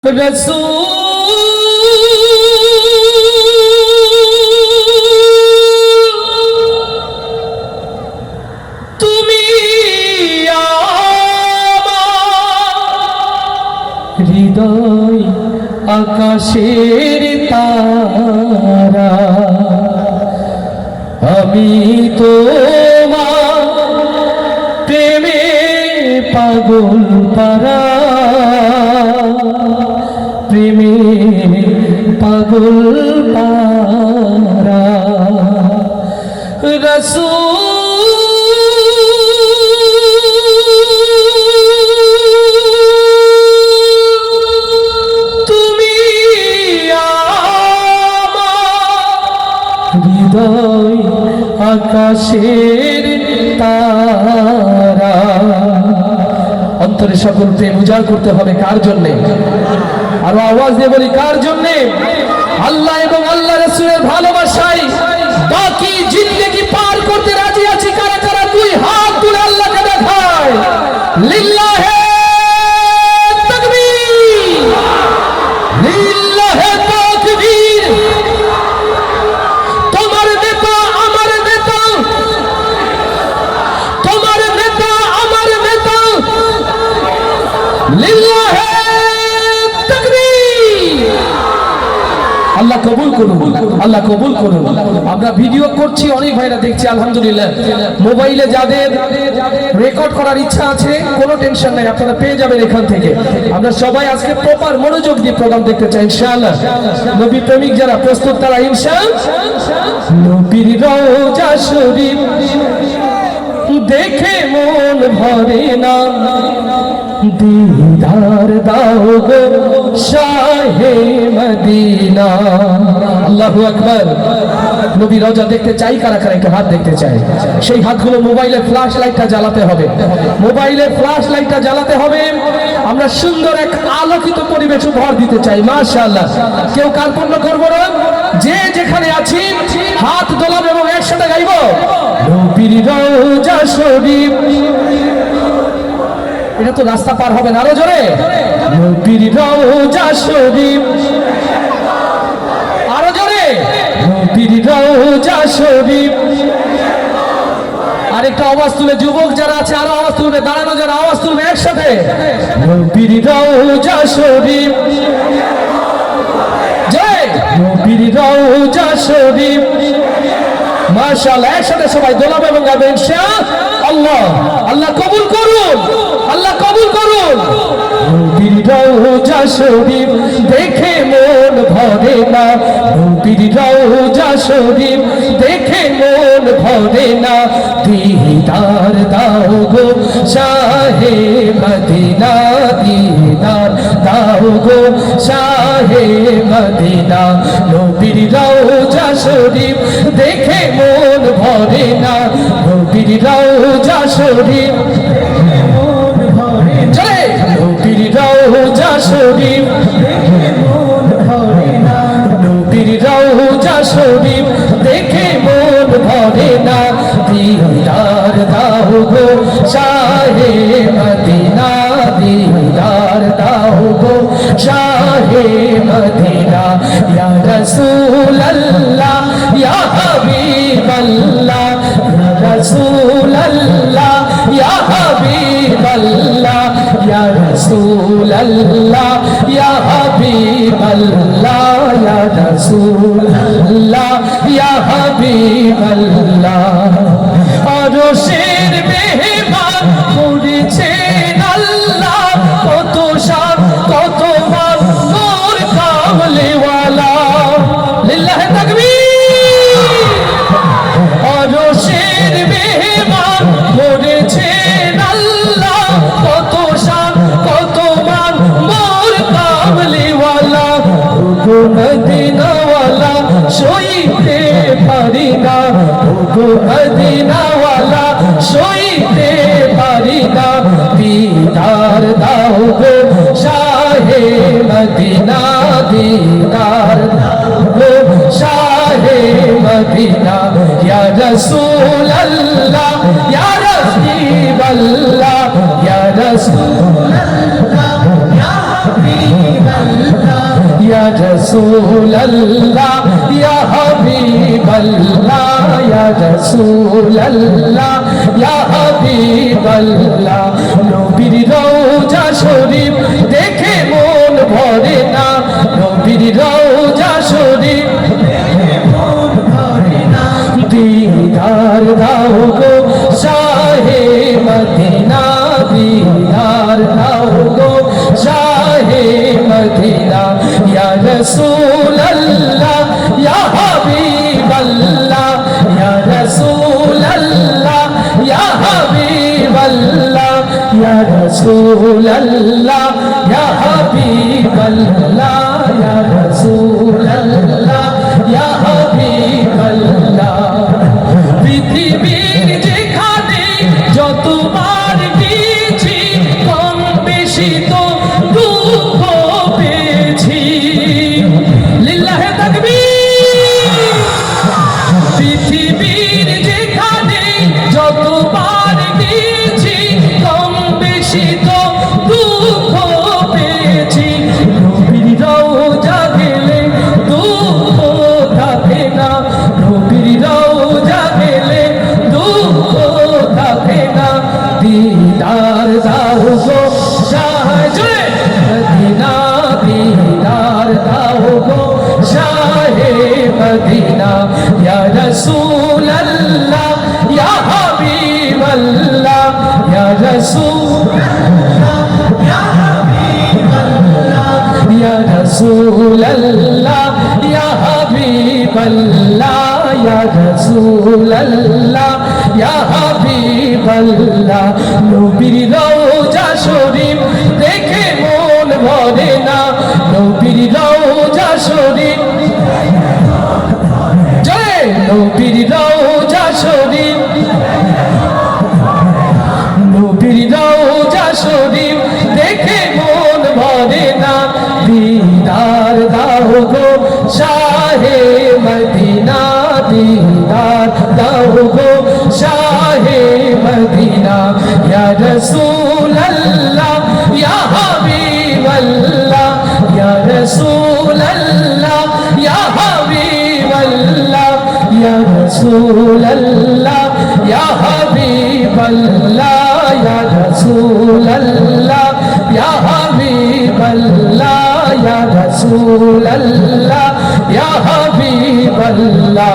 তুমি হৃদয় আকাশের তারা, আমি তোমার প্রেমে পাগল পারা, প্রেমে পাগল পারা। রাসূল তুমি আমার হৃদয় আকাশের তারা। অন্তরে সকল প্রেম উজাড় করতে হবে কার জন্যে? আর আওয়াজ দিয়ে বলি কার জন্যে? আল্লাহ এবং আল্লাহ রাসূলের ভালোবাসায় বাকি জিন্দেগি পার করতে রাজি আছি কারা কারা? দুই হাত তুলে আল্লাহকে দেখায়। লিল্লাহে তাকবীর, লিল্লাহে তাকবীর। তোমার নেতা আমার নেতা, তোমার নেতা আমার নেতা। লিল্লাহে আল্লাহ কবুল করুন, আল্লাহ কবুল করুন। আমরা ভিডিও করছি, অনেক ভাইরা দেখছি আলহামদুলিল্লাহ। মোবাইলে যাদের রেকর্ড করার ইচ্ছা আছে কোনো টেনশন নাই, আপনারা পেয়ে যাবেন এখান থেকে। আমরা সবাই আজকে প্রপার মনোযোগ দিয়ে প্রোগ্রাম দেখতে চাই ইনশাআল্লাহ। নবী প্রেমিক যারা প্রস্তুত তারা ইনশাআল্লাহ। নবীর রওজা শরীফ দেখে মন ভরে না, দিদার দাও গো শাহে মদিনা। আল্লাহু আকবার। নবী রওজা দেখতে চাই কারা কারা? একটু হাত দেখতে চাই। সেই হাতগুলো মোবাইলে ফ্ল্যাশ লাইটটা জ্বালাতে হবে, মোবাইলে ফ্ল্যাশ লাইটটা জ্বালাতে হবে। আমরা সুন্দর এক আলোকিত পরিবেশ উপহার দিতে চাই মাশাআল্লাহ। কেউ কার্পণ্য করবো না, যে যেখানে আছি হাত দোলাবো এবং একসাথে গাইবো নবীর রওজা শরীফ। এটা তো রাস্তা পার হবে না, আরো জোরে। নবীর রওজা শরীফ, আরো জোরে। নবীর রওজা শরীফ। আরেকটা আওয়াজ তুলে যুবক যারা আছে আরো আওয়াজ তুলবে, দাঁড়ানো যারা আওয়াজ তুলবে একসাথে। নবীর রওজা শরীফ, জয় নবীর রওজা শরীফ। মাশাআল্লাহ, একসাথে সবাই দোলাবে এবং গাবে ইনশাআল্লাহ। আল্লাহ কবুল করুন, আল্লাহ কবুল করুন। নবীর রওজা শরীফ দেখে মন ভরে না, নবীর রওজা শরীফ দেখে মন ভরে না। দিদার দাও গো শাহে মদিনা, দিদার দাও গো শাহে মদিনা। নবীর রওজা শরীফ দেখে মন ভরে না, নবীর রওজা শরীফ। নবীর রওজা শরীফ, নবীর রওজা শরীফ দেখে মন ভরে না। দিদার দাও গো শাহে মদিনা, দিদার দাও গো শাহে মদিনা। ইয়া রাসূলুল্লাহ ইয়া হাবিবাল্লাহ, ইয়া রাসূলুল্লাহ ইয়া হাবিবাল্লাহ, ইয়া রাসূলুল্লাহ ইয়া হাবিবাল্লাহ, ইয়া রাসূলুল্লাহ ইয়া হাবিবাল্লাহ। আরশের মেহমান করেছেন আল্লাহ, কত শান কত মান নূর কামলিওয়ালা। লিল্লাহি তাকবীর। আরশের মেহমান করেছেন আল্লাহ, কত শান কত মান নূর কামলিওয়ালা। গো মদিনাওয়ালা সইতে পারি না, গো মদিনাওয়ালা সইতে পারি না। দিদার দাও গো শাহে মদিনা, দিদার দাও গো শাহে মদিনা। ইয়া রাসূলুল্লাহ ইয়া হাবিবাল্লাহ, ইয়া রাসূলুল্লাহ ইয়া হাবিবাল্লাহ। রসুল আল্লাহ ইয়া হাবিব আল্লাহ ইয়া রসুল আল্লাহ ইয়া হাবিব আল্লাহ নবীর রওজা শরীফ দেখে মন ভরে না নবীর রওজা শরীফ দেখে মন ভরে না দিদার দাও গো শাহে মদিনা দিদার দাও গো শাহে মদিনা ইয়া রাসূল আল্লাহ ইয়া হাবিব আল্লাহ ইয়া রাসূল আল্লাহ ইয়া হাবিব আল্লাহ ইয়া রাসূল আল্লাহ ইয়া হাবিব আল্লাহ ইয়া রাসূল আল্লাহ ইয়া হাবিব আল্লাহ পৃথিবীর যেখানে যতবার গেছি কম বেশি তো দুঃখ পেয়েছি লিল্লাহে তাকবীর পৃথিবীর যেখানে যতবার গেছি কম বেশি তো দুঃখ পেয়েছি নবীর রওজা গেলে দুঃখ থাকে না নবীর রওজা গেলে দুঃখ থাকে না দিদার দাও গো শাহে মদিনা দিদার দাও গো শাহে মদিনা ইয়া রাসূল আল্লাহ ইয়া হাবিব আল্লাহ ইয়া রাসূল ইয়া হাবিব আল্লাহ ইয়া রাসূল আল্লাহ ইয়া হাবিব আল্লাহ ইয়া রাসূল আল্লাহ ইয়া হাবিব আল্লাহ নবীর রওজা শরীফ দেখে মন ভরে না নবীর রওজা শরীফ জয় নবীর রওজা শরীফ নবীর রওজা শরীফ দেখে মন ভরে না দিদার দাও গো শাহে মদিনা দিদার দাও গো শাহে মদিনা ইয়া রাসূল আল্লাহ ইয়া হাবিব আল্লাহ ইয়া রাসূল আল্লাহ ইয়া হাবিব আল্লাহ ইয়া রাসূল আল্লাহ ইয়া হাবিব আল্লাহ ইয়া রাসূল আল্লাহ ইয়া হাবিব আল্লাহ ইয়া রাসূল আল্লাহ ইয়া হাবিব আল্লাহ